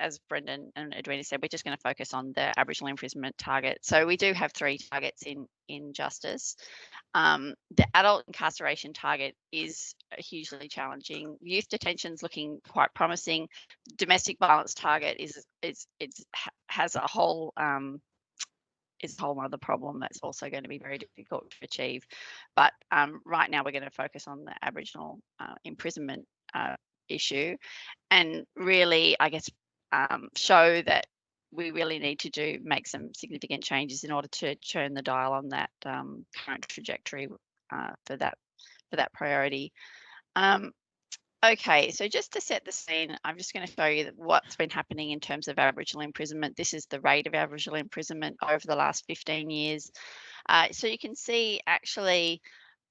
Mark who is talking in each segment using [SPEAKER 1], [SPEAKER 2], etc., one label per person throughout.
[SPEAKER 1] as Brendan and Edwina said, we're just going to focus on the Aboriginal imprisonment target. So we do have 3 targets in justice. The adult incarceration target is hugely challenging. Youth detention is looking quite promising. Domestic violence target has a whole is a whole other problem that's also going to be very difficult to achieve. But right now we're going to focus on the Aboriginal imprisonment issue, and really, I guess, show that we really need to make some significant changes in order to turn the dial on that current trajectory for that priority. Okay, so just to set the scene, I'm just going to show you what's been happening in terms of Aboriginal imprisonment. This is the rate of Aboriginal imprisonment over the last 15 years. So you can see, actually,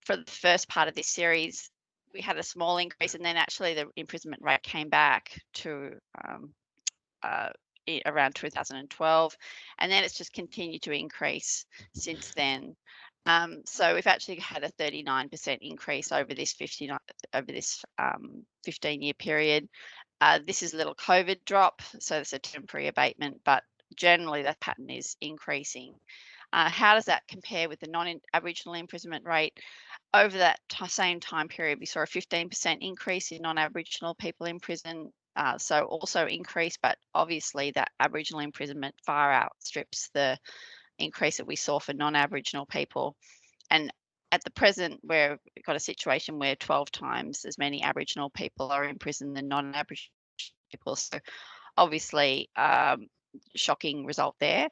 [SPEAKER 1] for the first part of this series, we had a small increase, and then actually the imprisonment rate came back to around 2012, and then it's just continued to increase since then. So we've actually had a 39% increase over this 15-year period. This is a little COVID drop, so it's a temporary abatement, but generally that pattern is increasing. How does that compare with the non-Aboriginal imprisonment rate? Over that same time period, we saw a 15% increase in non-Aboriginal people in prison. So also increased, but obviously that Aboriginal imprisonment far outstrips the increase that we saw for non-Aboriginal people. And at the present, we've got a situation where 12 times as many Aboriginal people are in prison than non-Aboriginal people. So obviously, shocking result there.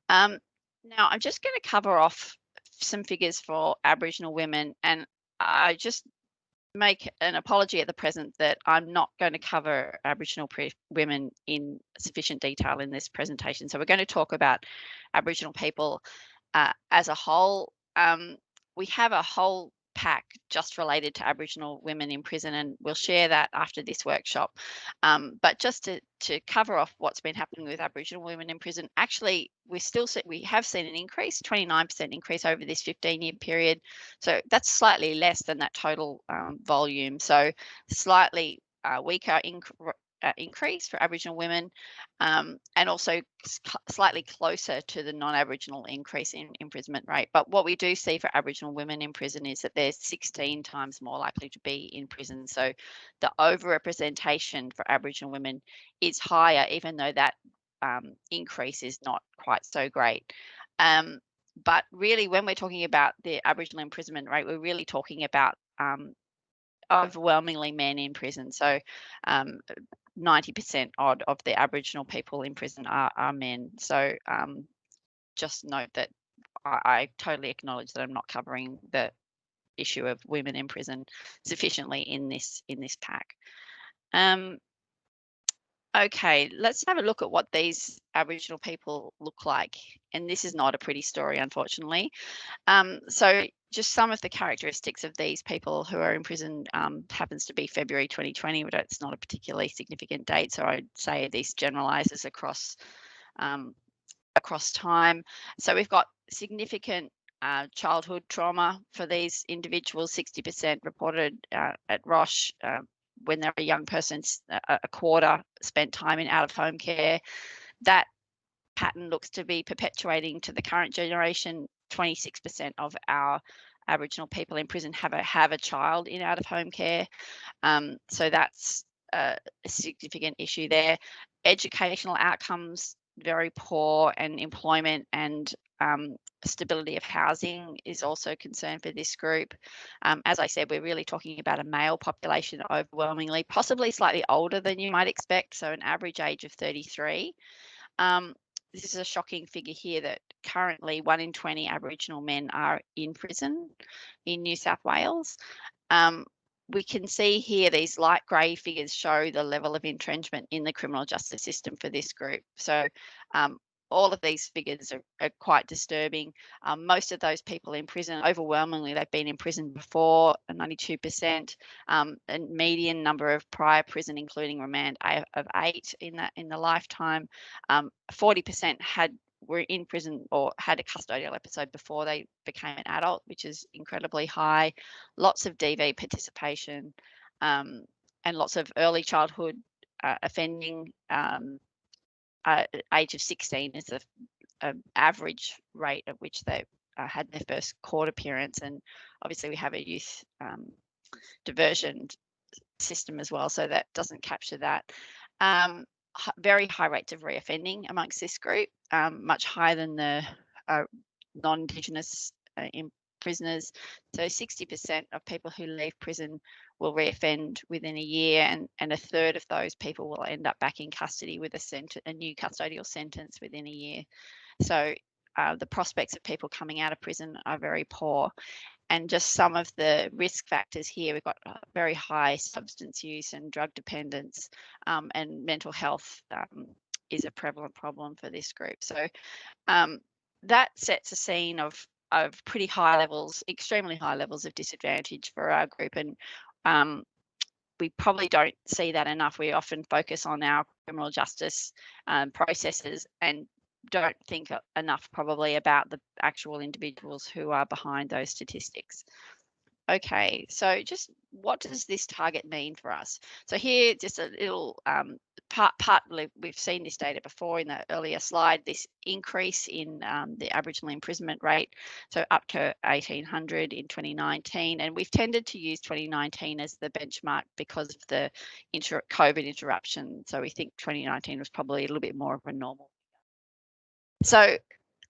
[SPEAKER 1] Now, I'm just going to cover off some figures for Aboriginal women, and I just make an apology at the present that I'm not going to cover Aboriginal women in sufficient detail in this presentation. So we're going to talk about Aboriginal people as a whole. We have a whole pack just related to Aboriginal women in prison, and we'll share that after this workshop. But just to cover off what's been happening with Aboriginal women in prison, actually we have seen an increase, 29% increase over this 15-year period. So that's slightly less than that total volume. So slightly weaker increase for Aboriginal women, and also slightly closer to the non-Aboriginal increase in imprisonment rate. But what we do see for Aboriginal women in prison is that they're 16 times more likely to be in prison. So the overrepresentation for Aboriginal women is higher, even though that increase is not quite so great. But really, when we're talking about the Aboriginal imprisonment rate, we're really talking about overwhelmingly men in prison. So 90% odd of the Aboriginal people in prison are men. So just note that I totally acknowledge that I'm not covering the issue of women in prison sufficiently in this pack. Okay, let's have a look at what these Aboriginal people look like. And this is not a pretty story, unfortunately. So just some of the characteristics of these people who are in prison happens to be February 2020, but it's not a particularly significant date. So I'd say this generalizes across time. So we've got significant childhood trauma for these individuals. 60% reported at Roche when they're a young person, a quarter spent time in out-of-home care. That pattern looks to be perpetuating to the current generation. 26% of our Aboriginal people in prison have a child in out-of-home care. So that's a significant issue there. Educational outcomes, very poor, and employment and stability of housing is also a concern for this group. As I said, we're really talking about a male population overwhelmingly, possibly slightly older than you might expect, so an average age of 33. This is a shocking figure here that currently 1 in 20 Aboriginal men are in prison in New South Wales. We can see here these light grey figures show the level of entrenchment in the criminal justice system for this group. So all of these figures are quite disturbing. Most of those people in prison, overwhelmingly, they've been in prison before, 92%, and median number of prior prison, including remand, of 8 in the lifetime. 40% were in prison or had a custodial episode before they became an adult, which is incredibly high. Lots of DV participation, and lots of early childhood offending. age of 16 is the average rate at which they had their first court appearance. And obviously we have a youth diversion system as well, so that doesn't capture that. Very high rates of reoffending amongst this group, much higher than the non-Indigenous prisoners. So 60% of people who leave prison will reoffend within a year, and a third of those people will end up back in custody with a new custodial sentence within a year. So the prospects of people coming out of prison are very poor. And just some of the risk factors here, we've got very high substance use and drug dependence, and mental health is a prevalent problem for this group. So that sets a scene of pretty high levels, extremely high levels of disadvantage for our group. And we probably don't see that enough. We often focus on our criminal justice processes and don't think enough probably about the actual individuals who are behind those statistics. Okay, so just what does this target mean for us? So here, just a little partly we've seen this data before in the earlier slide, this increase in the Aboriginal imprisonment rate, so up to 1,800 in 2019, and we've tended to use 2019 as the benchmark because of the COVID interruption. So we think 2019 was probably a little bit more of a normal. So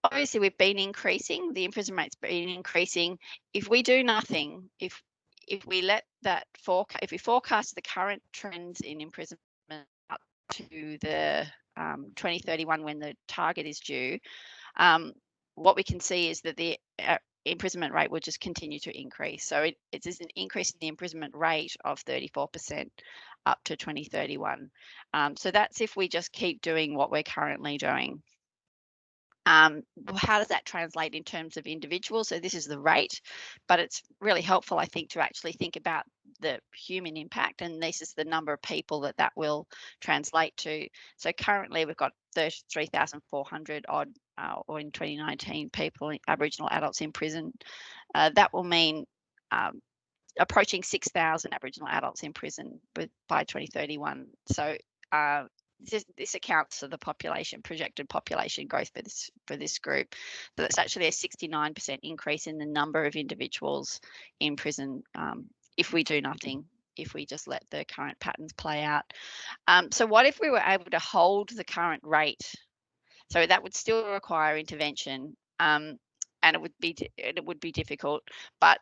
[SPEAKER 1] obviously we've been increasing, the imprisonment rate's been increasing. If we do nothing, if we let that if we forecast the current trends in imprisonment up to the 2031 when the target is due, what we can see is that the imprisonment rate will just continue to increase. So it is an increase in the imprisonment rate of 34% up to 2031. So that's if we just keep doing what we're currently doing. How does that translate in terms of individuals? So this is the rate, but it's really helpful, I think, to actually think about the human impact, and this is the number of people that will translate to. So currently we've got 33,400 odd, or in 2019, people, Aboriginal adults in prison. That will mean approaching 6,000 Aboriginal adults in prison by 2031. So this accounts for the projected population growth for this group. So that's actually a 69% increase in the number of individuals in prison if we do nothing, if we just let the current patterns play out. So what if we were able to hold the current rate? So that would still require intervention, and it would be difficult, but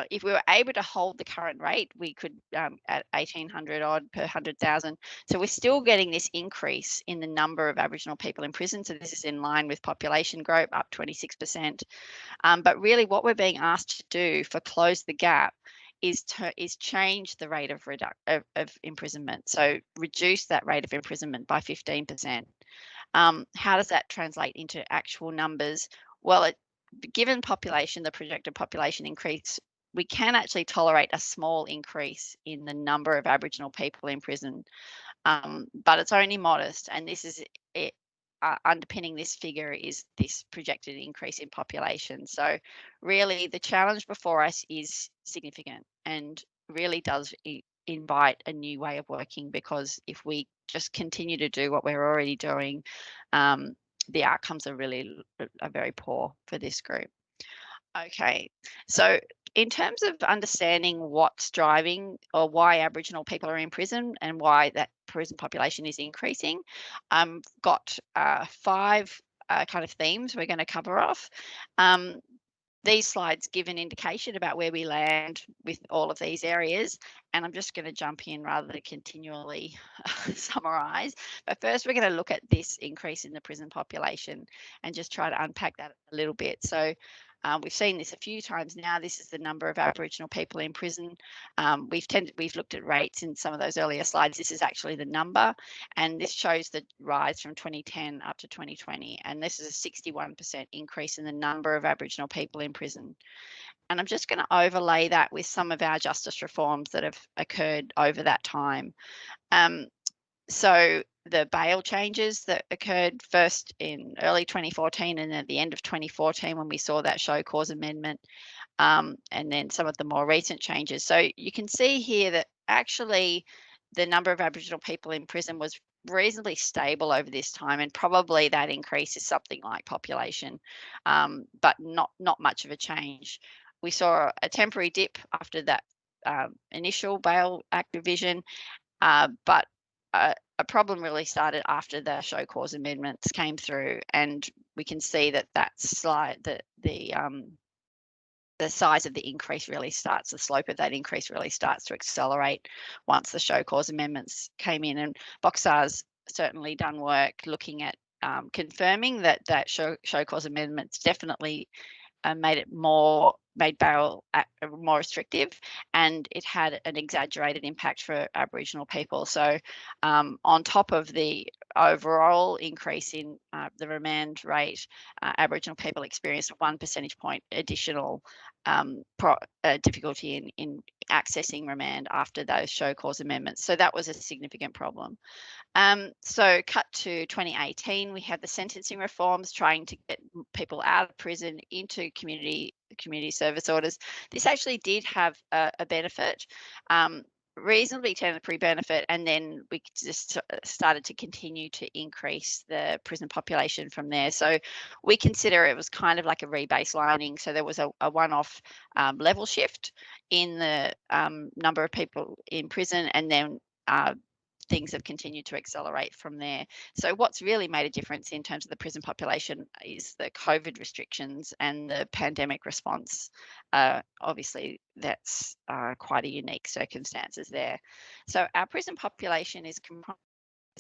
[SPEAKER 1] if we were able to hold the current rate, we could at 1,800 odd per 100,000. So we're still getting this increase in the number of Aboriginal people in prison. So this is in line with population growth, up 26%. But really, what we're being asked to do for close the gap is change the rate of imprisonment. So reduce that rate of imprisonment by 15%. How does that translate into actual numbers? Well, given the projected population increase, we can actually tolerate a small increase in the number of Aboriginal people in prison, but it's only modest. And this is it. Underpinning this figure is this projected increase in population. So really the challenge before us is significant and really does invite a new way of working, because if we just continue to do what we're already doing, the outcomes are very poor for this group. Okay, so in terms of understanding what's driving or why Aboriginal people are in prison and why that prison population is increasing, got 5 kind of themes we're going to cover off. These slides give an indication about where we land with all of these areas, and I'm just going to jump in rather than continually summarize. But first, we're going to look at this increase in the prison population and just try to unpack that a little bit. So we've seen this a few times now. This is the number of Aboriginal people in prison. We've looked at rates in some of those earlier slides. This is actually the number, and this shows the rise from 2010 up to 2020. And this is a 61% increase in the number of Aboriginal people in prison. And I'm just going to overlay that with some of our justice reforms that have occurred over that time. So the bail changes that occurred first in early 2014 and at the end of 2014 when we saw that show cause amendment, and then some of the more recent changes. So you can see here that actually the number of Aboriginal people in prison was reasonably stable over this time, and probably that increase is something like population, but not much of a change. We saw a temporary dip after that initial Bail Act revision, but a problem really started after the show cause amendments came through, and we can see that the size of the increase really starts, the slope of that increase really starts to accelerate once the show cause amendments came in. And Boxar's certainly done work looking at confirming that show cause amendments definitely made bail more restrictive, and it had an exaggerated impact for Aboriginal people. So on top of the overall increase in the remand rate, Aboriginal people experienced a 1 percentage point additional difficulty in accessing remand after those show cause amendments. So that was a significant problem. So cut to 2018, we had the sentencing reforms trying to get people out of prison into community service orders. This actually did have a benefit, reasonably temporary benefit, and then we just started to continue to increase the prison population from there. So we consider it was kind of like a rebaselining. So there was a one-off level shift in the number of people in prison, and then things have continued to accelerate from there. So what's really made a difference in terms of the prison population is the COVID restrictions and the pandemic response. Obviously, that's quite a unique circumstances there. So our prison population is comprised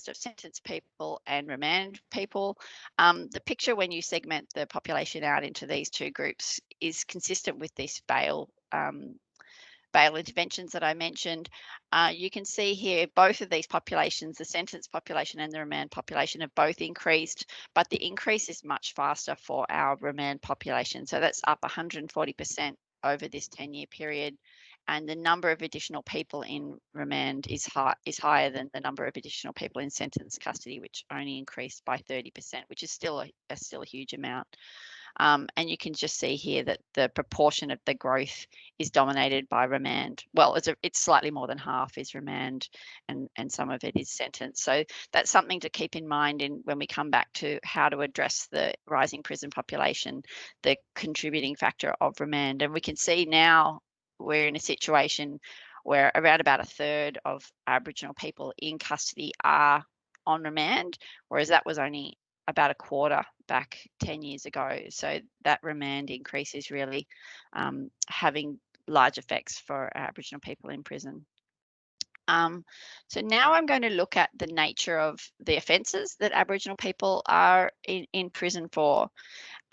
[SPEAKER 1] of sentenced people and remand people. The picture when you segment the population out into these two groups is consistent with this bail interventions that I mentioned. You can see here both of these populations, the sentenced population and the remand population, have both increased, but the increase is much faster for our remand population. So that's up 140% over this 10-year period. And the number of additional people in remand is higher than the number of additional people in sentenced custody, which only increased by 30%, which is still a huge amount. And you can just see here that the proportion of the growth is dominated by remand. Well, it's slightly more than half is remand, and some of it is sentence. So that's something to keep in mind when we come back to how to address the rising prison population, the contributing factor of remand. And we can see now we're in a situation where around about a third of Aboriginal people in custody are on remand, whereas that was only about a quarter back 10 years ago. So that remand increase is really having large effects for Aboriginal people in prison. So now I'm going to look at the nature of the offences that Aboriginal people are in prison for,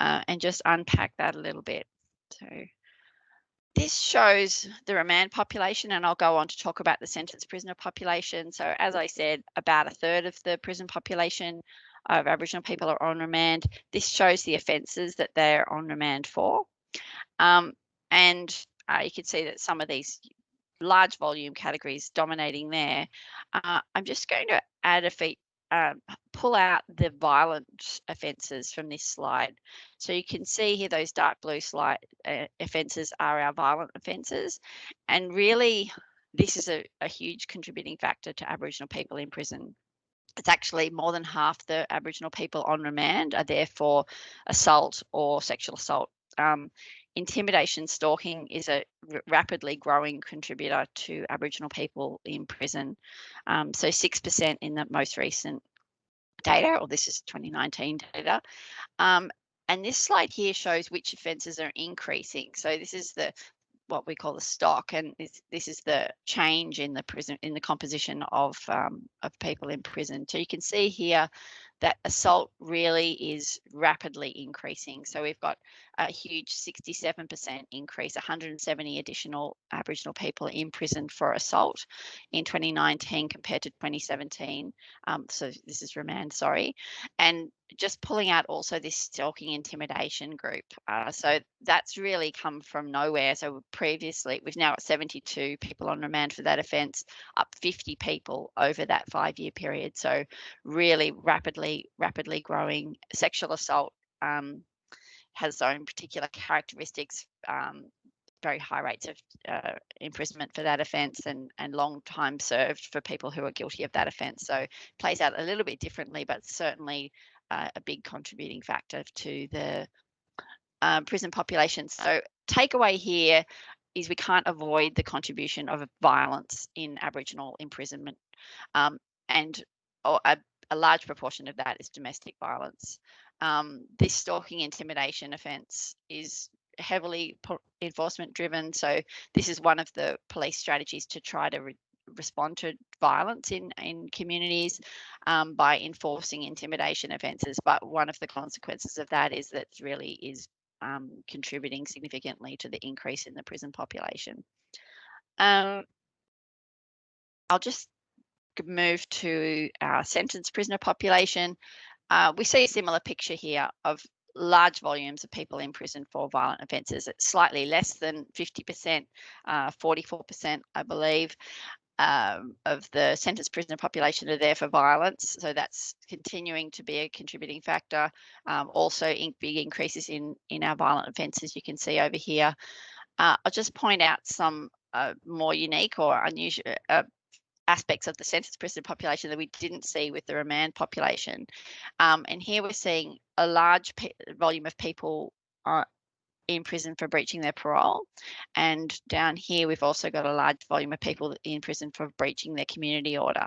[SPEAKER 1] and just unpack that a little bit. So this shows the remand population, and I'll go on to talk about the sentenced prisoner population. So as I said, about a third of the prison population of Aboriginal people are on remand. This shows the offences that they're on remand for. And you can see that some of these large volume categories dominating there. I'm just going to add pull out the violent offences from this slide. So you can see here those dark blue offences are our violent offences. And really, this is a huge contributing factor to Aboriginal people in prison. It's actually more than half the Aboriginal people on remand are there for assault or sexual assault. Intimidation, stalking is a rapidly growing contributor to Aboriginal people in prison. So 6% in the most recent data, or this is 2019 data. And this slide here shows which offences are increasing. So this is what we call the stock, and this is the change in the prison, in the composition of people in prison. So you can see here that assault really is rapidly increasing. So we've got a huge 67% increase, 170 additional Aboriginal people in prison for assault in 2019 compared to 2017. So this is remand, sorry. And just pulling out also this stalking intimidation group. So that's really come from nowhere. So previously, we've now got 72 people on remand for that offence, up 50 people over that 5-year period. So really rapidly growing. Sexual assault has its own particular characteristics. very high rates of imprisonment for that offence and long time served for people who are guilty of that offence. So plays out a little bit differently, but certainly a big contributing factor to the prison population. So takeaway here is we can't avoid the contribution of violence in Aboriginal imprisonment, and a large proportion of that is domestic violence. This stalking intimidation offence is heavily enforcement driven. So this is one of the police strategies to try to respond to violence in communities by enforcing intimidation offences. But one of the consequences of that is that really is contributing significantly to the increase in the prison population. I'll just move to our sentenced prisoner population. We see a similar picture here of large volumes of people in prison for violent offences. It's slightly less than 50%, 44%, I believe, of the sentenced prisoner population are there for violence. So that's continuing to be a contributing factor. Also, big increases in our violent offences you can see over here. I'll just point out some more unique or unusual aspects of the sentenced prisoner population that we didn't see with the remand population. And here we're seeing a large volume of people in prison for breaching their parole. And down here, we've also got a large volume of people in prison for breaching their community order.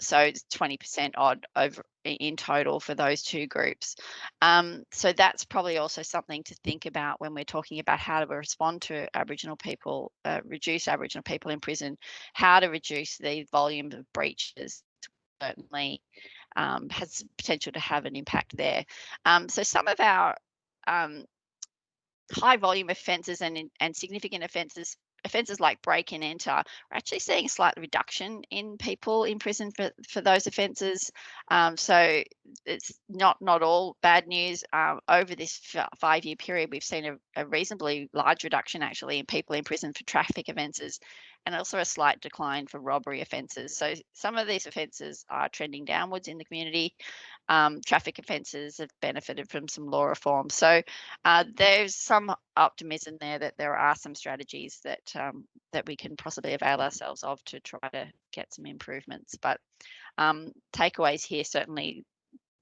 [SPEAKER 1] So it's 20% odd over in total for those two groups. So that's probably also something to think about when we're talking about how to respond to Aboriginal people, reduce Aboriginal people in prison, how to reduce the volume of breaches. Certainly has potential to have an impact there. So some of our high volume offences and significant offences like break and enter, we're actually seeing a slight reduction in people in prison for those offences. So it's not all bad news. Over this 5-year period, we've seen a reasonably large reduction actually in people in prison for traffic offences, and also a slight decline for robbery offences. So some of these offences are trending downwards in the community. Traffic offences have benefited from some law reform. So there's some optimism there that there are some strategies that we can possibly avail ourselves of to try to get some improvements. But takeaways here certainly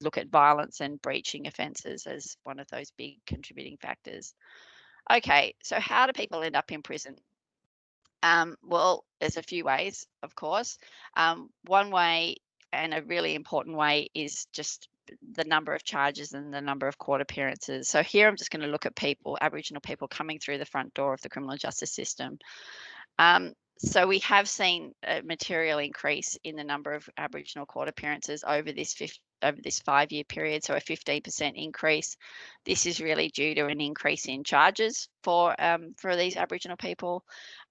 [SPEAKER 1] look at violence and breaching offences as one of those big contributing factors. Okay, so how do people end up in prison? Well, there's a few ways, of course. One way, and a really important way, is just the number of charges and the number of court appearances. So here I'm just going to look at people, Aboriginal people coming through the front door of the criminal justice system. So we have seen a material increase in the number of Aboriginal court appearances over this 5-year period, so a 15% increase. This is really due to an increase in charges for these Aboriginal people.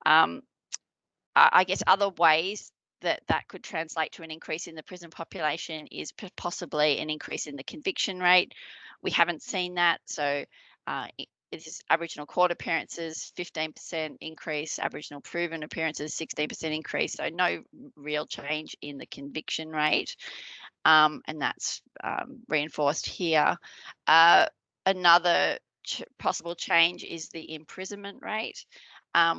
[SPEAKER 1] I guess other ways that could translate to an increase in the prison population is possibly an increase in the conviction rate. We haven't seen that, so it is Aboriginal court appearances, 15% increase, Aboriginal proven appearances, 16% increase, so no real change in the conviction rate, and that's reinforced here. Another possible change is the imprisonment rate.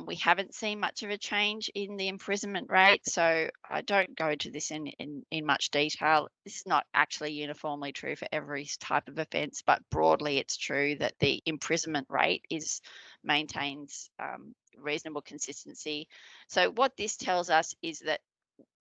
[SPEAKER 1] We haven't seen much of a change in the imprisonment rate, so I don't go into this in much detail. This is not actually uniformly true for every type of offence, but broadly it's true that the imprisonment rate maintains reasonable consistency. So what this tells us is that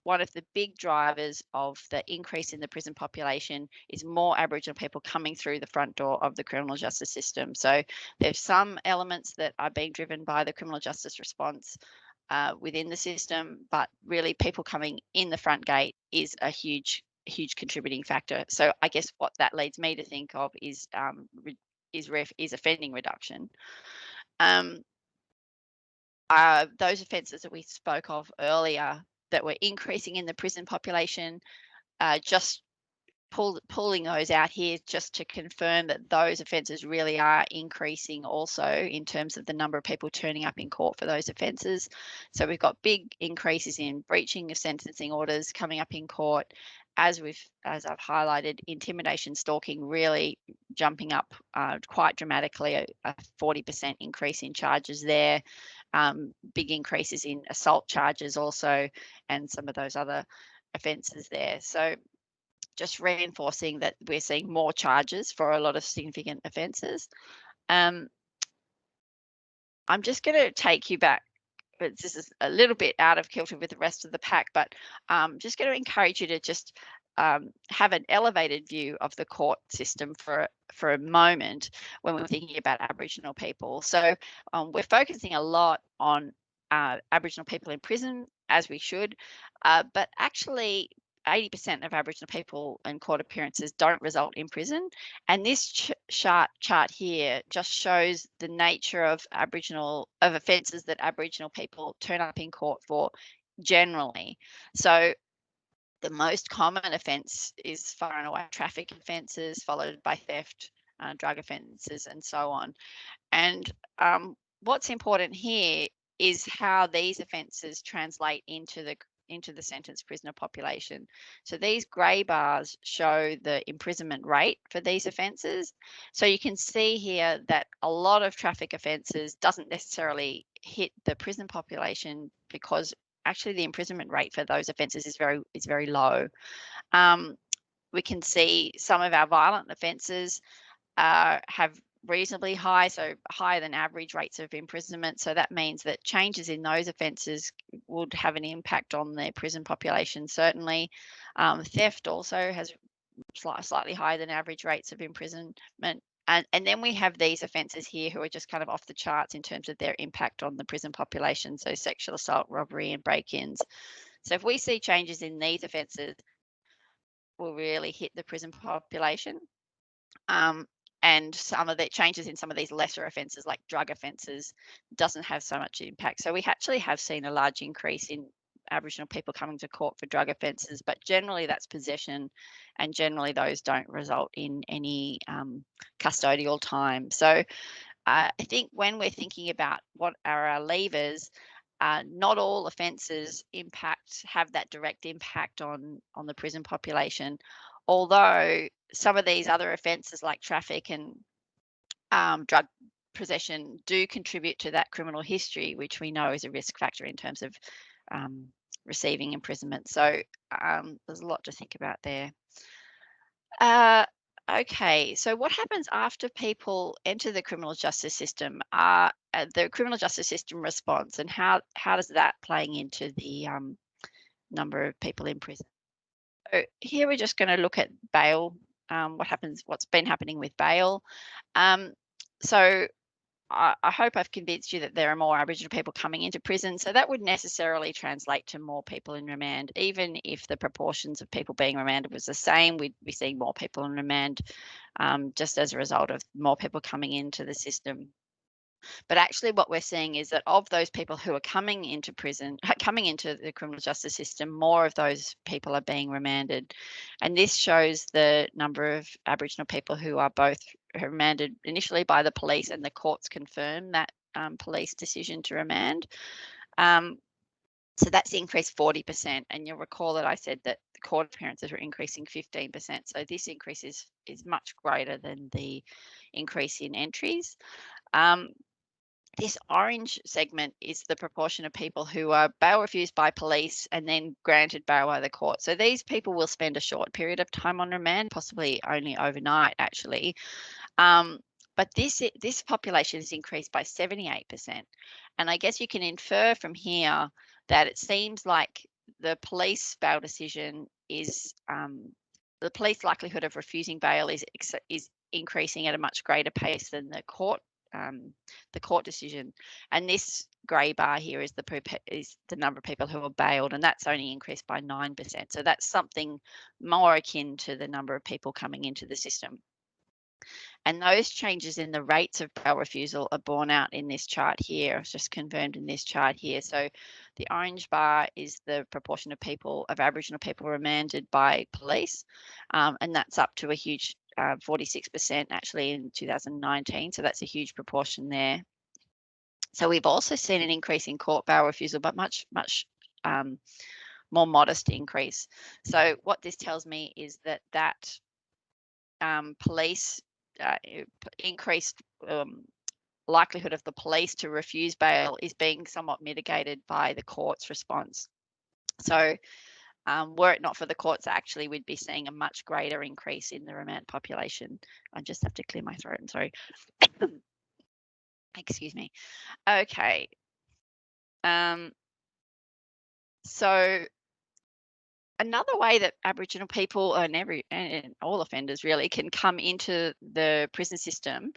[SPEAKER 1] one of the big drivers of the increase in the prison population is more Aboriginal people coming through the front door of the criminal justice system. So there's some elements that are being driven by the criminal justice response within the system, but really people coming in the front gate is a huge contributing factor. So I guess what that leads me to think of is offending reduction. Those offences that we spoke of earlier that were increasing in the prison population, just pulling those out here just to confirm that those offences really are increasing also in terms of the number of people turning up in court for those offences. So we've got big increases in breaching of sentencing orders coming up in court, as I've highlighted, intimidation, stalking really jumping up quite dramatically, a 40% increase in charges there, big increases in assault charges also, and some of those other offences there. So just reinforcing that we're seeing more charges for a lot of significant offences. I'm just going to take you back, but this is a little bit out of kilter with the rest of the pack, but just going to encourage you to just have an elevated view of the court system for a moment when we're thinking about Aboriginal people. So we're focusing a lot on Aboriginal people in prison, as we should, but actually 80% of Aboriginal people in court appearances don't result in prison. And this chart here just shows the nature of offences that Aboriginal people turn up in court for generally. So the most common offence is far and away traffic offences, followed by theft, drug offences, and so on. And what's important here is how these offences translate into the sentenced prisoner population. So these grey bars show the imprisonment rate for these offences. So you can see here that a lot of traffic offences doesn't necessarily hit the prison population because actually the imprisonment rate for those offences is very low. We can see some of our violent offences have reasonably high, so higher than average rates of imprisonment. So that means that changes in those offences would have an impact on the prison population, certainly. Theft also has slightly higher than average rates of imprisonment. And then we have these offences here who are just kind of off the charts in terms of their impact on the prison population. So sexual assault, robbery, and break-ins. So if we see changes in these offences, will really hit the prison population. And some of the changes in some of these lesser offences, like drug offences, doesn't have so much impact. So we actually have seen a large increase in Aboriginal people coming to court for drug offences, but generally that's possession, and generally those don't result in any custodial time. So I think when we're thinking about what are our levers, not all offences have that direct impact on the prison population, although some of these other offences like traffic and drug possession do contribute to that criminal history, which we know is a risk factor in terms of receiving imprisonment. So there's a lot to think about there. Okay, so what happens after people enter the criminal justice system? The criminal justice system response, and how does that playing into the number of people in prison? So here we're just going to look at bail. What's been happening with bail. So I hope I've convinced you that there are more Aboriginal people coming into prison. So that would necessarily translate to more people in remand. Even if the proportions of people being remanded was the same, we'd be seeing more people in remand just as a result of more people coming into the system. But actually what we're seeing is that of those people who are coming into prison, coming into the criminal justice system, more of those people are being remanded. And this shows the number of Aboriginal people who are both remanded initially by the police, and the courts confirm that police decision to remand. So that's increased 40%. And you'll recall that I said that the court appearances were increasing 15%. So this increase is much greater than the increase in entries. This orange segment is the proportion of people who are bail refused by police and then granted bail by the court. So these people will spend a short period of time on remand, possibly only overnight, actually. But this population has increased by 78%. And I guess you can infer from here that it seems like the police bail decision is the police likelihood of refusing bail is increasing at a much greater pace than the court decision. And this grey bar here is the number of people who are bailed, and that's only increased by 9%. So that's something more akin to the number of people coming into the system. And those changes in the rates of bail refusal are borne out in this chart here. It's just confirmed in this chart here. So the orange bar is the proportion of Aboriginal people remanded by police, and that's up to a huge 46% actually in 2019. So that's a huge proportion there. So we've also seen an increase in court bail refusal, but much more modest increase. So what this tells me is that police increased likelihood of the police to refuse bail is being somewhat mitigated by the court's response. So were it not for the courts, actually, we'd be seeing a much greater increase in the remand population. I just have to clear my throat. I'm sorry. Excuse me. Okay. So another way that Aboriginal people and all offenders really can come into the prison system.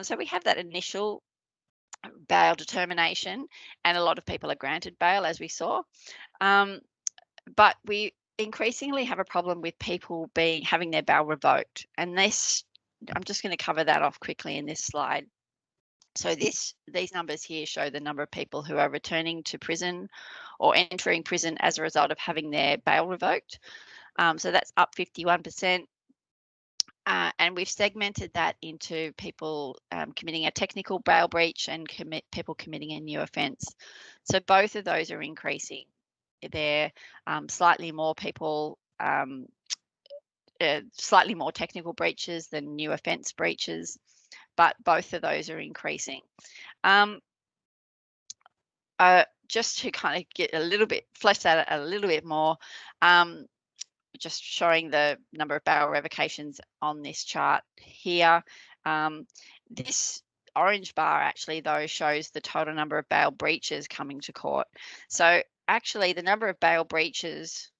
[SPEAKER 1] So we have that initial bail determination, and a lot of people are granted bail, as we saw. But we increasingly have a problem with people having their bail revoked, and this, I'm just going to cover that off quickly in this slide. So these numbers here show the number of people who are returning to prison or entering prison as a result of having their bail revoked. So that's up 51%. And we've segmented that into people committing a technical bail breach and people committing a new offence. So both of those are increasing. They're slightly more people, slightly more technical breaches than new offence breaches, but both of those are increasing. Just to kind of get a little bit, flesh that out a little bit more, just showing the number of bail revocations on this chart here. This orange bar actually, though, shows the total number of bail breaches coming to court. So actually, the number of bail breaches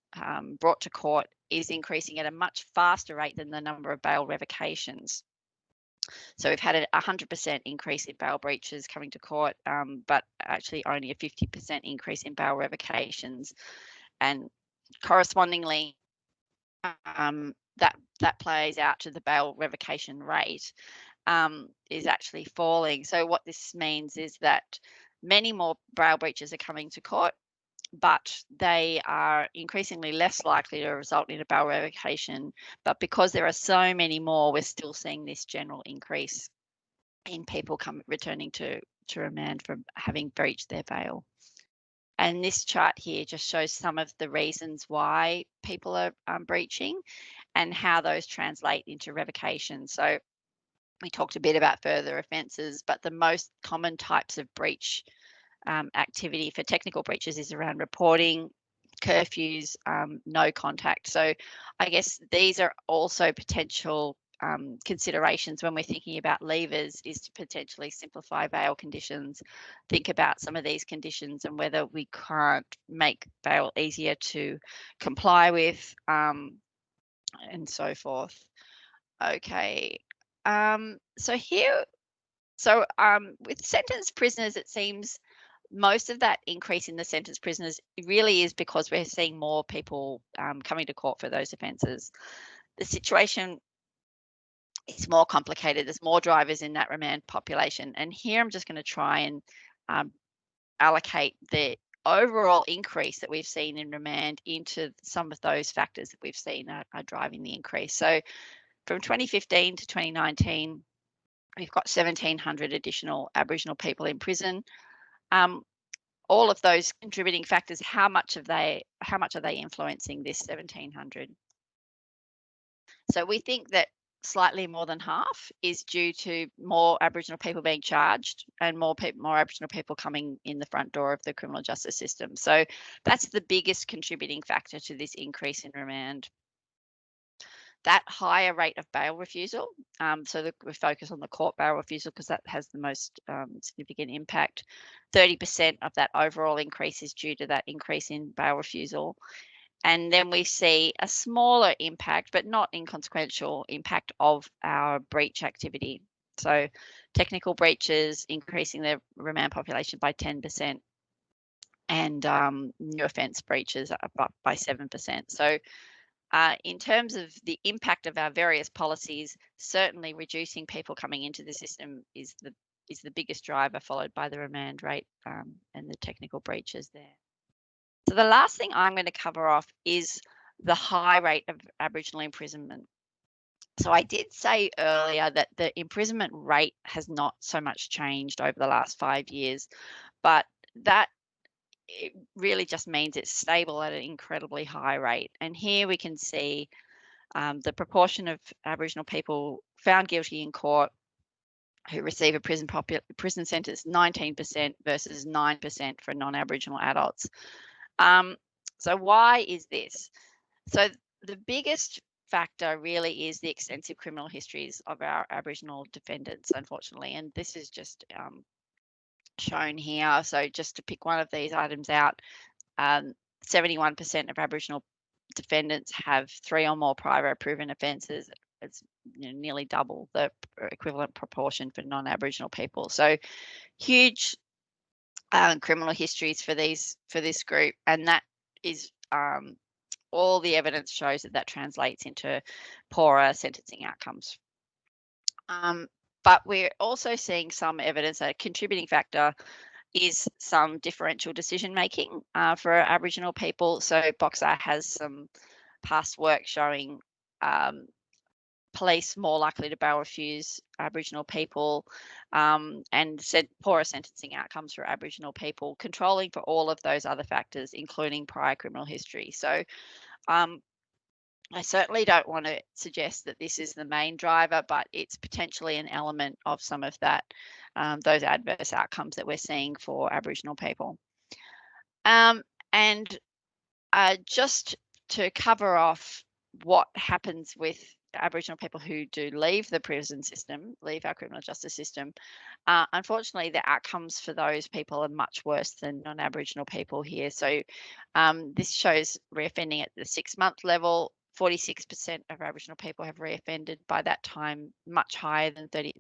[SPEAKER 1] brought to court is increasing at a much faster rate than the number of bail revocations. So we've had a 100% increase in bail breaches coming to court, but actually only a 50% increase in bail revocations. And correspondingly, that plays out to the bail revocation rate is actually falling. So what this means is that many more bail breaches are coming to court, but they are increasingly less likely to result in a bail revocation. But because there are so many more, we're still seeing this general increase in people returning to remand for having breached their bail. And this chart here just shows some of the reasons why people are breaching and how those translate into revocation. So we talked a bit about further offences, but the most common types of breach activity for technical breaches is around reporting, curfews, no contact. So I guess these are also potential considerations when we're thinking about levers, is to potentially simplify bail conditions, think about some of these conditions and whether we can't make bail easier to comply with, and so forth. Okay, so here, with sentenced prisoners, it seems most of that increase in the sentenced prisoners really is because we're seeing more people coming to court for those offences. The situation is more complicated. There's more drivers in that remand population. And here I'm just going to try and allocate the overall increase that we've seen in remand into some of those factors that we've seen are driving the increase. So from 2015 to 2019, we've got 1,700 additional Aboriginal people in prison. All of those contributing factors, how much are they influencing this 1,700? So we think that slightly more than half is due to more Aboriginal people being charged and more Aboriginal people coming in the front door of the criminal justice system. So that's the biggest contributing factor to this increase in remand. That higher rate of bail refusal, so we focus on the court bail refusal because that has the most significant impact. 30% of that overall increase is due to that increase in bail refusal. And then we see a smaller impact, but not inconsequential impact of our breach activity. So technical breaches increasing the remand population by 10%, and new offence breaches up by 7%. So in terms of the impact of our various policies, certainly reducing people coming into the system is the biggest driver, followed by the remand rate and the technical breaches there. So the last thing I'm going to cover off is the high rate of Aboriginal imprisonment. So I did say earlier that the imprisonment rate has not so much changed over the last 5 years, but that it really just means it's stable at an incredibly high rate. And here we can see the proportion of Aboriginal people found guilty in court who receive a prison sentence, 19% versus 9% for non-Aboriginal adults. So why is this? So the biggest factor really is the extensive criminal histories of our Aboriginal defendants, unfortunately, and this is just shown here. So just to pick one of these items out, 71% of Aboriginal defendants have 3 or more prior proven offences. It's nearly double the equivalent proportion for non-Aboriginal people. So huge criminal histories for this group, and that is all the evidence shows that translates into poorer sentencing outcomes. But we're also seeing some evidence that a contributing factor is some differential decision making for Aboriginal people. So Boxer has some past work showing police more likely to bail refuse Aboriginal people and said poorer sentencing outcomes for Aboriginal people, controlling for all of those other factors, including prior criminal history. So I certainly don't want to suggest that this is the main driver, but it's potentially an element of some of that, those adverse outcomes that we're seeing for Aboriginal people. And just to cover off what happens with Aboriginal people who do leave the prison system, leave our criminal justice system, unfortunately, the outcomes for those people are much worse than non-Aboriginal people here. So this shows reoffending at the 6-month level. 46% of Aboriginal people have reoffended by that time, much higher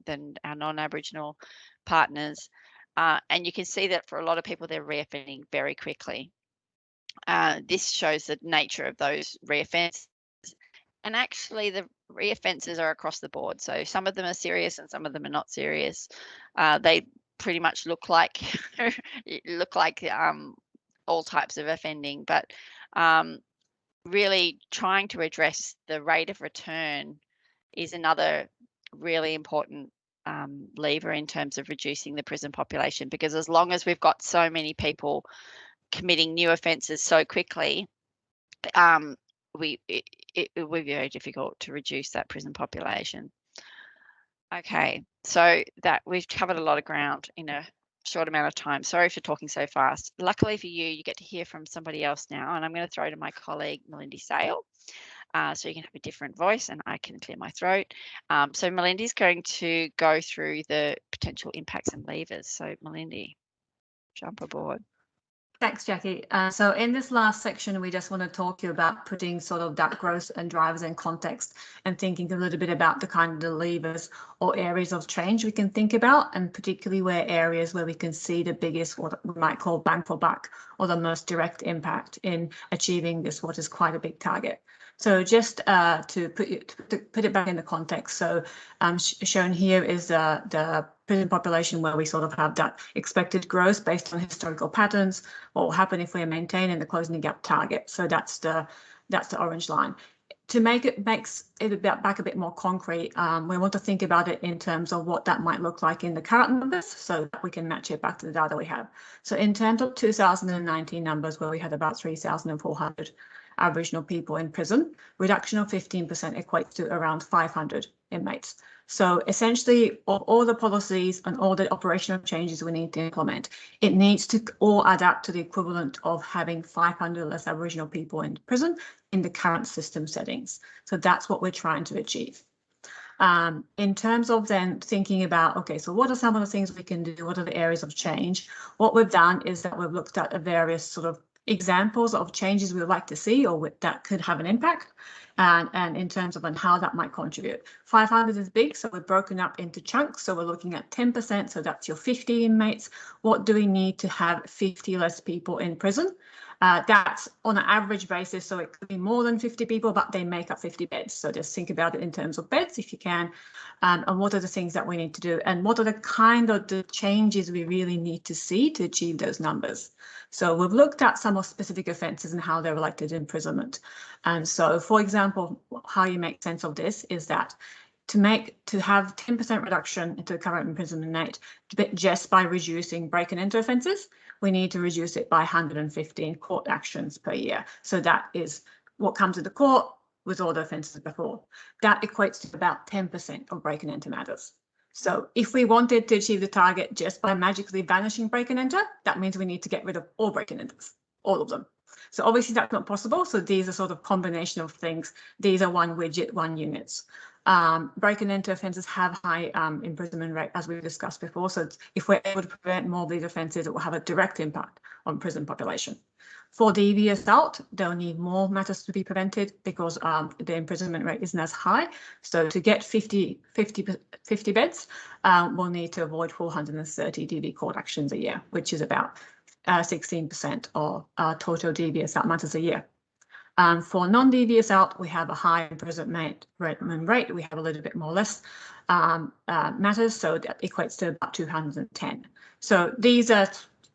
[SPEAKER 1] than our non-Aboriginal partners. And you can see that for a lot of people, they're reoffending very quickly. This shows the nature of those reoffences. And actually, the reoffences are across the board. So some of them are serious and some of them are not serious. They pretty much look like all types of offending, but really trying to address the rate of return is another really important lever in terms of reducing the prison population, because as long as we've got so many people committing new offences so quickly, it will be very difficult to reduce that prison population. Okay, so that we've covered a lot of ground in a short amount of time. Sorry for talking so fast. Luckily for you, you get to hear from somebody else now, and I'm going to throw to my colleague, Melindy Sale, so you can have a different voice and I can clear my throat. So Melindy's going to go through the potential impacts and levers. So Melindy, jump aboard.
[SPEAKER 2] Thanks, Jackie. So in this last section, we just want to talk to you about putting sort of that growth and drivers in context and thinking a little bit about the kind of the levers or areas of change we can think about, and particularly where areas where we can see the biggest, what we might call bang for buck, or the most direct impact in achieving this, what is quite a big target. So just to put it back in the context, so shown here is the prison population where we sort of have that expected growth based on historical patterns. What will happen if we are maintaining the closing the gap target? So that's the orange line. To make it back a bit more concrete, we want to think about it in terms of what that might look like in the current numbers, so that we can match it back to the data we have. So in terms of 2019 numbers, where we had about 3,400 Aboriginal people in prison, reduction of 15% equates to around 500 inmates. So essentially, all the policies and all the operational changes we need to implement, it needs to all add up to the equivalent of having 500 less Aboriginal people in prison in the current system settings. So that's what we're trying to achieve. In terms of then thinking about, okay, so what are some of the things we can do? What are the areas of change? What we've done is that we've looked at various sort of examples of changes we would like to see or that could have an impact, and in terms of how that might contribute. 500 is big, so we're broken up into chunks. So we're looking at 10%, so that's your 50 inmates. What do we need to have 50 less people in prison? That's on an average basis, so it could be more than 50 people, but they make up 50 beds. So just think about it in terms of beds if you can, and what are the things that we need to do, and what are the kind of the changes we really need to see to achieve those numbers. So we've looked at some of specific offences and how they're related to imprisonment. And so, for example, how you make sense of this is that to have 10% reduction into the current imprisonment rate just by reducing break and enter offences, we need to reduce it by 115 court actions per year. So that is what comes to the court with all the offences before. That equates to about 10% of break and enter matters. So if we wanted to achieve the target just by magically banishing break and enter, that means we need to get rid of all break and enters, all of them. So obviously that's not possible. So these are sort of combination of things. These are one widget, one units. Break and enter offences have high imprisonment rate, as we discussed before. So if we're able to prevent more of these offences, it will have a direct impact on prison population. For DV assault, they'll need more matters to be prevented because the imprisonment rate isn't as high. So to get 50 beds, we'll need to avoid 430 DV court actions a year, which is about 16% of total DV assault matters a year. For non-DV assault, we have a high imprisonment rate. We have a little bit more less matters, so that equates to about 210. So these are,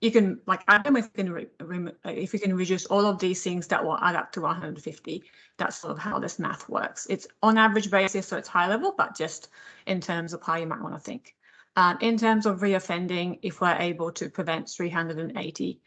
[SPEAKER 2] you can, like, I don't know if you can reduce all of these things, that will add up to 150. That's sort of how this math works. It's on average basis, so it's high level, but just in terms of how you might want to think. In terms of reoffending, if we're able to prevent 380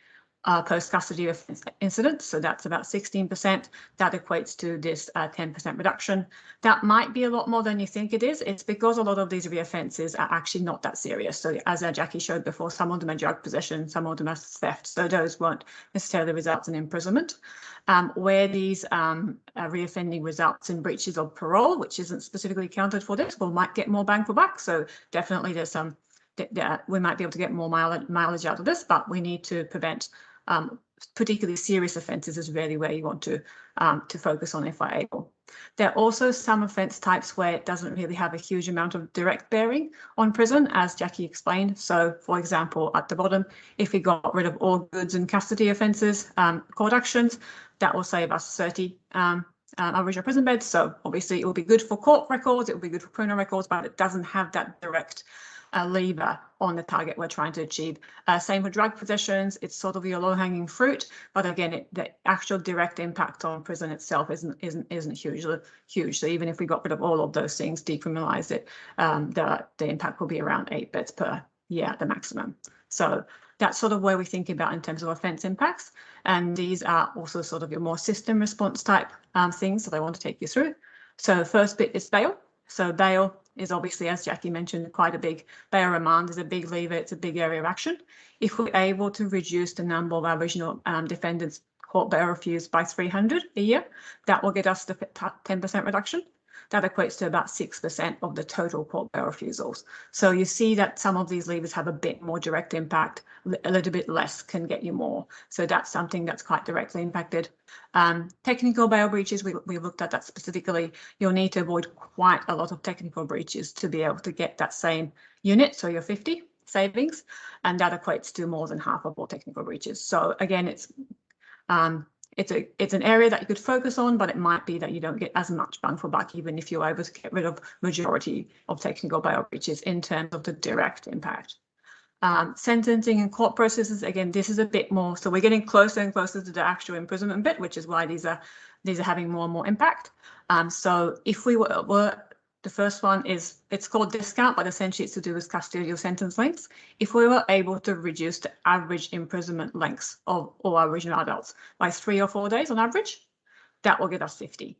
[SPEAKER 2] post-custody offence incidents, so that's about 16%, that equates to this 10% reduction. That might be a lot more than you think it is. It's because a lot of these reoffences are actually not that serious. So as Jackie showed before, some of them are drug possession, some of them are theft, so those won't necessarily result in imprisonment. Where these reoffending results in breaches of parole, which isn't specifically counted for this, we might get more bang for buck. So definitely there's some, we might be able to get more mileage out of this, but we need to prevent particularly serious offences is really where you want to focus on if we're able. There are also some offence types where it doesn't really have a huge amount of direct bearing on prison, as Jackie explained. So, for example, at the bottom, if we got rid of all goods and custody offences, court actions, that will save us 30 Aboriginal prison beds. So obviously it will be good for court records, it will be good for criminal records, but it doesn't have that direct lever on the target we're trying to achieve. Same with drug possessions, it's sort of your low-hanging fruit, but again, the actual direct impact on prison itself isn't huge. So even if we got rid of all of those things, decriminalised it, the impact will be around 8 beds per year at the maximum. So that's sort of where we think about in terms of offence impacts. And these are also sort of your more system response type things that I want to take you through. So first bit is bail. So bail is obviously, as Jackie mentioned, quite a big, bail remand is a big lever, it's a big area of action. If we're able to reduce the number of Aboriginal defendants court bail refused by 300 a year, that will get us the 10% reduction. That equates to about 6% of the total court bail refusals. So you see that some of these levers have a bit more direct impact, a little bit less can get you more. So that's something that's quite directly impacted. Technical bail breaches, we looked at that specifically. You'll need to avoid quite a lot of technical breaches to be able to get that same unit, so your 50 savings, and that equates to more than half of all technical breaches. So again, it's an area that you could focus on, but it might be that you don't get as much bang for buck, even if you're able to get rid of majority of technical bail breaches in terms of the direct impact. Sentencing and court processes, again, this is a bit more, so we're getting closer and closer to the actual imprisonment bit, which is why these are having more and more impact. So if we were the first one is, it's called discount, but essentially it's to do with custodial sentence lengths. If we were able to reduce the average imprisonment lengths of all Aboriginal adults by 3 or 4 days on average, that will get us 50.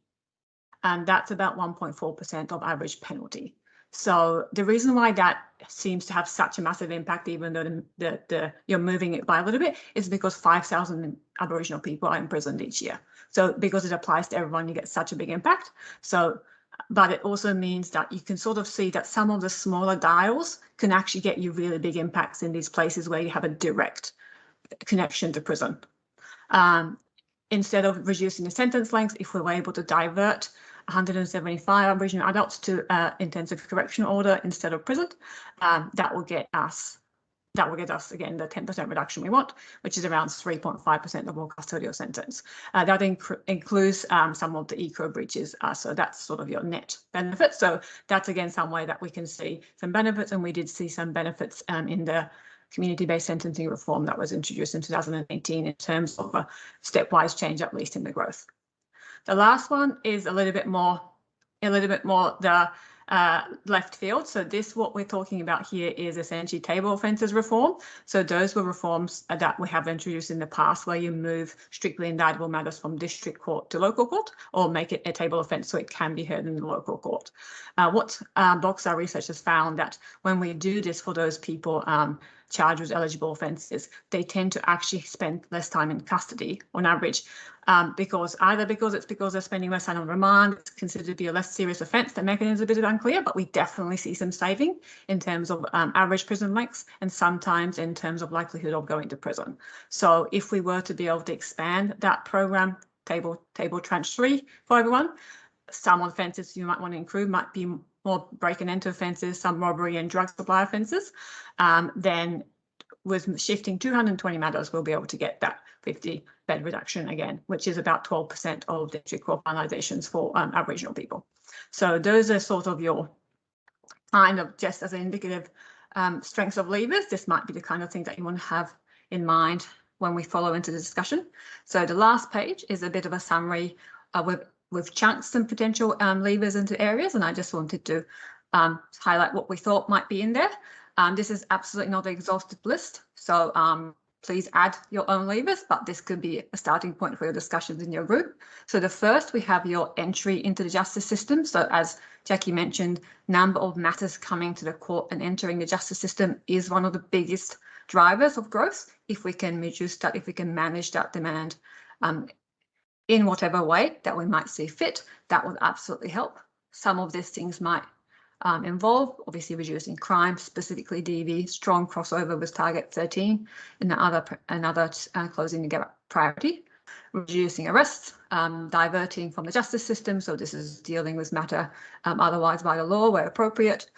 [SPEAKER 2] And that's about 1.4% of average penalty. So the reason why that seems to have such a massive impact, even though you're moving it by a little bit, is because 5,000 Aboriginal people are imprisoned each year. So because it applies to everyone, you get such a big impact. So, but it also means that you can sort of see that some of the smaller dials can actually get you really big impacts in these places where you have a direct connection to prison. Instead of reducing the sentence length, if we were able to divert 175 Aboriginal adults to intensive correction order instead of prison, that will get us again the 10% reduction we want, which is around 3.5% of all custodial sentence. That includes some of the eco breaches, so that's sort of your net benefit. So that's again some way that we can see some benefits, and we did see some benefits in the community-based sentencing reform that was introduced in 2018 in terms of a stepwise change, at least in the growth. The last one is a little bit more the left field. So what we're talking about here is essentially table offences reform. So those were reforms that we have introduced in the past, where you move strictly indictable matters from district court to local court, or make it a table offence so it can be heard in the local court. What Docstar research has found that when we do this for those people charged with eligible offences, they tend to actually spend less time in custody on average, because they're spending less time on remand, it's considered to be a less serious offence. The mechanism is a bit unclear, but we definitely see some saving in terms of average prison lengths, and sometimes in terms of likelihood of going to prison. So if we were to be able to expand that program, table tranche 3 for everyone, some offences you might want to include might be more break and enter offences, some robbery and drug supply offences, then with shifting 220 matters, we'll be able to get that 50 bed reduction again, which is about 12% of district court finalisations for Aboriginal people. So those are sort of your kind of, just as an indicative strengths of levers. This might be the kind of thing that you want to have in mind when we follow into the discussion. So the last page is a bit of a summary with chunks and potential levers into areas, and I just wanted to highlight what we thought might be in there. This is absolutely not an exhaustive list, so please add your own levers, but this could be a starting point for your discussions in your group. So the first, we have your entry into the justice system. So as Jackie mentioned, number of matters coming to the court and entering the justice system is one of the biggest drivers of growth. If we can reduce that, if we can manage that demand in whatever way that we might see fit, that would absolutely help. Some of these things might involve obviously reducing crime, specifically DV, strong crossover with target 13, and another closing the gap priority, reducing arrests, diverting from the justice system. So this is dealing with matter otherwise by the law where appropriate,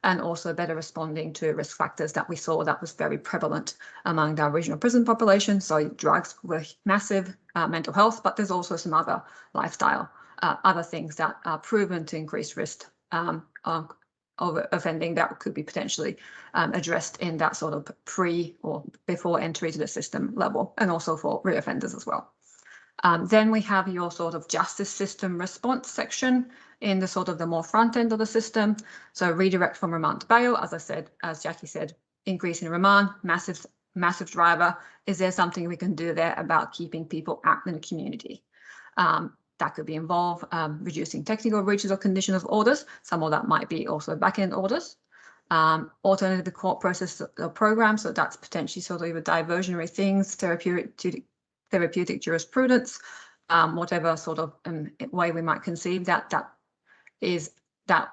[SPEAKER 2] and also better responding to risk factors that we saw that was very prevalent among the Aboriginal prison population. So drugs were massive, mental health, but there's also some other lifestyle, other things that are proven to increase risk of offending that could be potentially addressed in that sort of pre or before entry to the system level, and also for reoffenders as well. Then we have your sort of justice system response section in the sort of the more front end of the system. So redirect from remand to bail, as I said, as Jackie said, increase in remand, massive driver. Is there something we can do there about keeping people out in the community? That could be involved reducing technical breaches or condition of orders. Some of that might be also back-end orders. Alternative court process program, so that's potentially sort of either diversionary things, therapeutic jurisprudence, whatever sort of way we might conceive that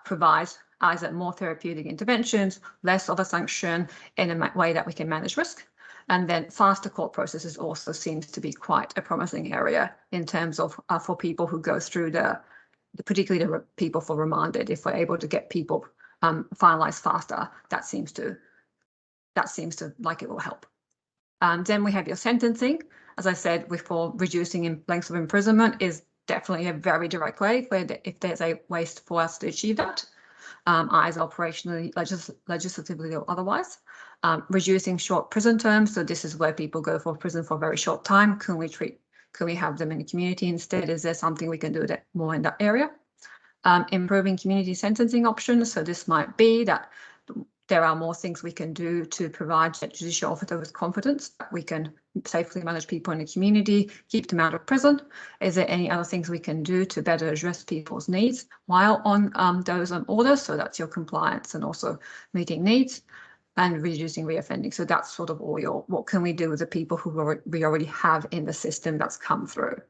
[SPEAKER 2] provides either more therapeutic interventions, less of a sanction in a way that we can manage risk. And then faster court processes also seems to be quite a promising area in terms of for people who go through particularly the people for remanded. If we're able to get people finalised faster, that seems to like it will help. Then we have your sentencing. As I said before, reducing lengths of imprisonment is definitely a very direct way if there's a way for us to achieve that, either operationally, legislatively or otherwise. Reducing short prison terms. So this is where people go for prison for a very short time. Can we have them in the community instead? Is there something we can do more in that area? Improving community sentencing options. So this might be that there are more things we can do to provide judicial officer with confidence that we can safely manage people in the community, keep them out of prison. Is there any other things we can do to better address people's needs while on those orders? So that's your compliance and also meeting needs and reducing reoffending. So that's sort of all your, what can we do with the people who we already have in the system that's come through.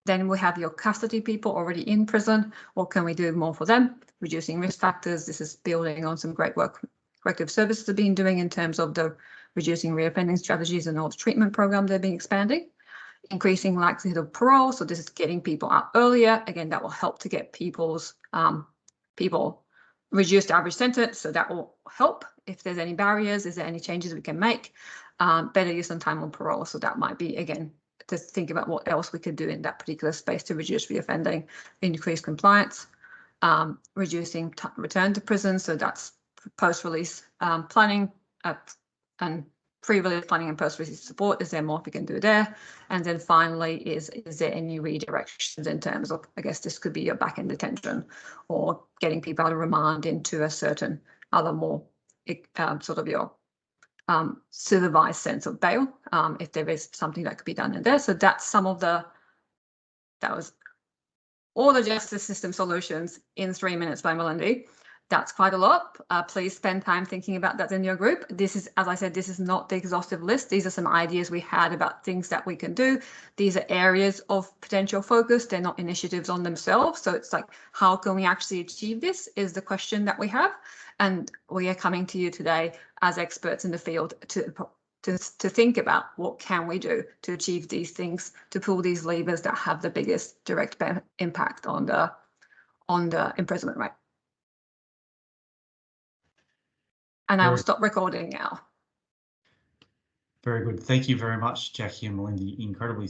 [SPEAKER 2] Then we have your custody people already in prison. What can we do more for them? Reducing risk factors. This is building on some great work corrective services have been doing in terms of the reducing reoffending strategies and all the treatment program they've been expanding. Increasing likelihood of parole. So this is getting people out earlier. Again, that will help to get people's reduced average sentence. So that will help. If there's any barriers, is there any changes we can make? Better use of time on parole. So that might be, again, to think about what else we could do in that particular space to reduce reoffending, increase compliance, reducing return to prison. So that's post-release planning and pre-release planning and post-release support, is there more we can do there? And then finally, is there any redirections in terms of, I guess this could be your back-end detention or getting people out of remand into a certain other more sort of your supervised sense of bail, if there is something that could be done in there. So that's some of that was all the justice system solutions in 3 minutes by Melindy. That's quite a lot. Please spend time thinking about that in your group. This is, as I said, this is not the exhaustive list. These are some ideas we had about things that we can do. These are areas of potential focus. They're not initiatives on themselves. So it's like, how can we actually achieve this is the question that we have. And we are coming to you today as experts in the field to think about what can we do to achieve these things, to pull these levers that have the biggest direct impact on the imprisonment rate. And I will stop recording now.
[SPEAKER 3] Very good. Thank you very much, Jackie and Melindy. Incredibly